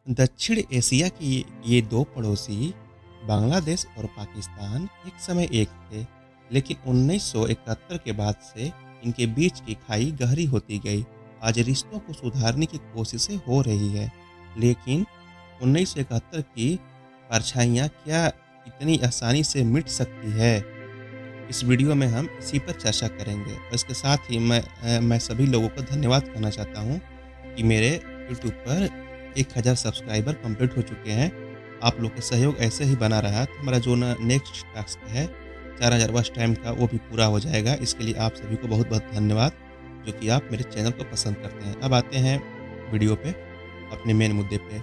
दक्षिण एशिया की ये दो पड़ोसी बांग्लादेश और पाकिस्तान एक समय एक थे, लेकिन 1971 के बाद से इनके बीच की खाई गहरी होती गई। आज रिश्तों को सुधारने की कोशिशें हो रही है, लेकिन 1971 की परछाइयाँ क्या इतनी आसानी से मिट सकती है? इस वीडियो में हम इसी पर चर्चा करेंगे और इसके साथ ही मैं सभी लोगों को धन्यवाद करना चाहता हूँ कि मेरे यूट्यूब पर 1000 सब्सक्राइबर कंप्लीट हो चुके हैं। आप लोग का सहयोग ऐसे ही बना रहा तो हमारा जो ना नेक्स्ट टास्क है 4000 वॉच टाइम का वो भी पूरा हो जाएगा। इसके लिए आप सभी को बहुत-बहुत धन्यवाद जो कि आप मेरे चैनल को पसंद करते हैं। अब आते हैं वीडियो पे, अपने मेन मुद्दे पे।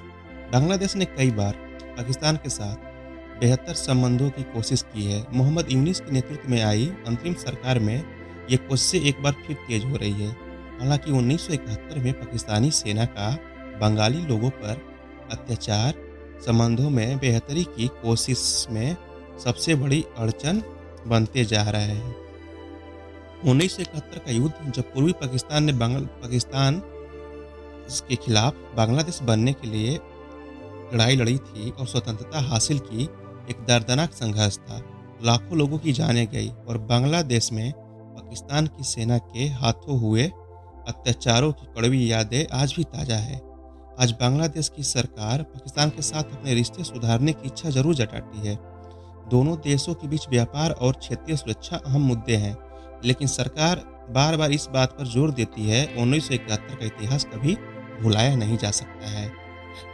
बांग्लादेश ने कई बार पाकिस्तान के साथ बेहतर संबंधों की कोशिश की है। मोहम्मद यूनिस के नेतृत्व में आई अंतरिम सरकार में ये कोशिशें एक बार फिर तेज हो रही है। हालांकि 1971 में पाकिस्तानी सेना का बंगाली लोगों पर अत्याचार संबंधों में बेहतरी की कोशिश में सबसे बड़ी अड़चन बनते जा रहे हैं। 1971 का युद्ध जब पूर्वी पाकिस्तान ने पाकिस्तान के खिलाफ बांग्लादेश बनने के लिए लड़ाई लड़ी थी और स्वतंत्रता हासिल की, एक दर्दनाक संघर्ष था। लाखों लोगों की जानें गई और बांग्लादेश में पाकिस्तान की सेना के हाथों हुए अत्याचारों की कड़वी यादें आज भी ताज़ा है। आज बांग्लादेश की सरकार पाकिस्तान के साथ अपने रिश्ते सुधारने की इच्छा जरूर जताती है। दोनों देशों के बीच व्यापार और क्षेत्रीय सुरक्षा अहम मुद्दे हैं, लेकिन सरकार बार बार इस बात पर जोर देती है 1971 का इतिहास कभी भुलाया नहीं जा सकता है।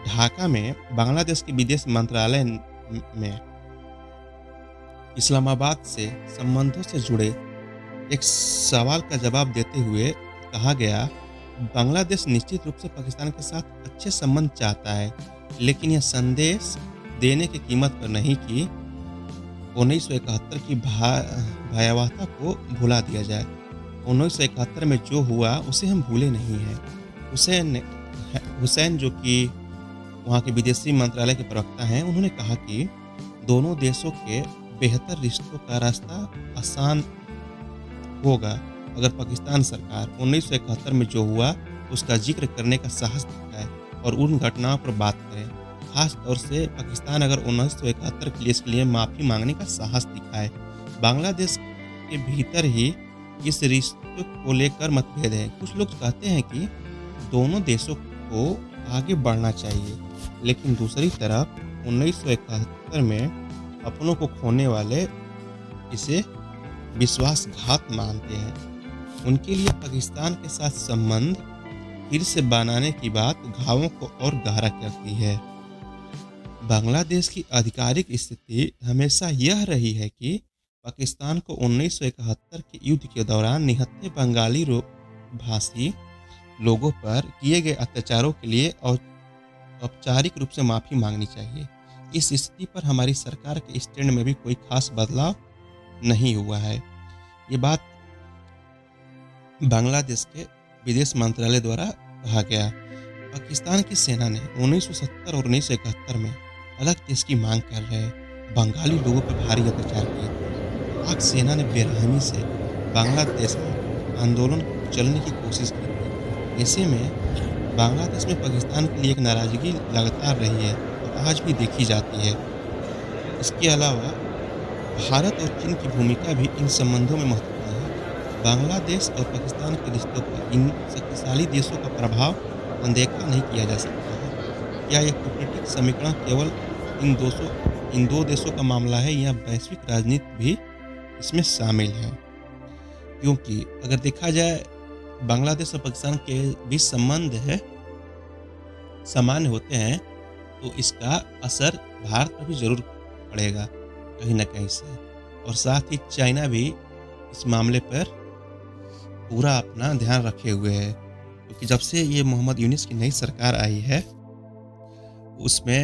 ढाका में बांग्लादेश के विदेश मंत्रालय में इस्लामाबाद से संबंधों से जुड़े एक सवाल का जवाब देते हुए कहा गया, बांग्लादेश निश्चित रूप से पाकिस्तान के साथ अच्छे संबंध चाहता है, लेकिन यह संदेश देने की कीमत पर नहीं कि 1971 की भयावहता को भुला दिया जाए। 1971 में जो हुआ उसे हम भूले नहीं हैं। हुसैन जो कि वहाँ के विदेशी मंत्रालय के प्रवक्ता हैं, उन्होंने कहा कि दोनों देशों के बेहतर रिश्तों का रास्ता आसान होगा अगर पाकिस्तान सरकार 1971 में जो हुआ उसका जिक्र करने का साहस दिखाए और उन घटनाओं पर बात करे। खास तौर से पाकिस्तान अगर 1971 के लिए इसके लिए माफ़ी मांगने का साहस दिखाए। बांग्लादेश के भीतर ही इस रिश्ते को लेकर मतभेद है। कुछ लोग कहते हैं कि दोनों देशों को आगे बढ़ना चाहिए, लेकिन दूसरी तरफ 1971 में अपनों को खोने वाले इसे विश्वासघात मानते हैं। उनके लिए पाकिस्तान के साथ संबंध फिर से बनाने की बात घावों को और गहरा करती है। बांग्लादेश की आधिकारिक स्थिति हमेशा यह रही है कि पाकिस्तान को 1971 के युद्ध के दौरान निहत्थे बंगाली भाषी लोगों पर किए गए अत्याचारों के लिए और औपचारिक रूप से माफ़ी मांगनी चाहिए। इस स्थिति पर हमारी सरकार के स्टैंड में भी कोई खास बदलाव नहीं हुआ है। ये बात बांग्लादेश के विदेश मंत्रालय द्वारा कहा गया। पाकिस्तान की सेना ने 1970 और 1971 में अलग देश की मांग कर रहे बंगाली लोगों पर भारी अत्याचार किए थे। पाक सेना ने बेरहमी से बांग्लादेश में आंदोलन चलने की कोशिश की थी। ऐसे में बांग्लादेश में पाकिस्तान के लिए एक नाराजगी लगातार रही है और आज भी देखी जाती है। इसके अलावा भारत और चीन की भूमिका भी इन संबंधों में महत्वपूर्ण है। बांग्लादेश और पाकिस्तान के रिश्तों पर इन शक्तिशाली देशों का प्रभाव अनदेखा नहीं किया जा सकता है। क्या यह कूटनीतिक समीकरण केवल इन दो देशों का मामला है या वैश्विक राजनीति भी इसमें शामिल है? क्योंकि अगर देखा जाए बांग्लादेश और पाकिस्तान के बीच संबंध है सामान्य होते हैं, तो इसका असर भारत पर भी जरूर पड़ेगा कहीं ना कहीं से। और साथ ही चाइना भी इस मामले पर पूरा अपना ध्यान रखे हुए है, क्योंकि जब से ये मोहम्मद यूनिस की नई सरकार आई है उसमें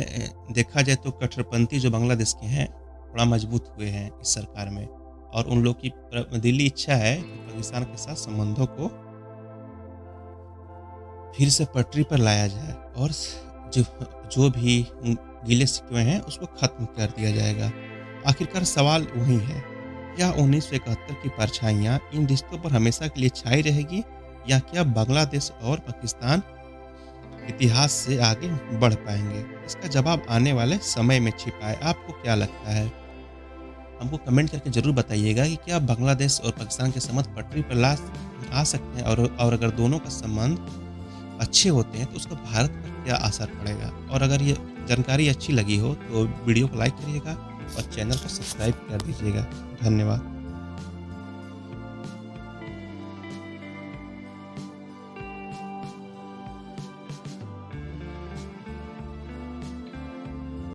देखा जाए तो कट्टरपंथी जो बांग्लादेश के हैं थोड़ा मजबूत हुए हैं इस सरकार में, और उन लोग की दिली इच्छा है कि पाकिस्तान के साथ संबंधों को फिर से पटरी पर लाया जाए और जो भी गिले शिकवे हैं उसको खत्म कर दिया जाएगा। आखिरकार सवाल वही है, क्या 1971 की परछाइयाँ इन रिश्तों पर हमेशा के लिए छाई रहेगी, या क्या बांग्लादेश और पाकिस्तान इतिहास से आगे बढ़ पाएँगे? इसका जवाब आने वाले समय में छिपा है। आपको क्या लगता है? हमको कमेंट करके ज़रूर बताइएगा कि क्या बांग्लादेश और पाकिस्तान के संबंध पटरी पर ला आ सकते हैं और अगर दोनों का संबंध अच्छे होते हैं तो उसका भारत पर क्या असर पड़ेगा? और अगर ये जानकारी अच्छी लगी हो तो वीडियो को लाइक करिएगा और चैनल को सब्सक्राइब कर दीजिएगा। धन्यवाद।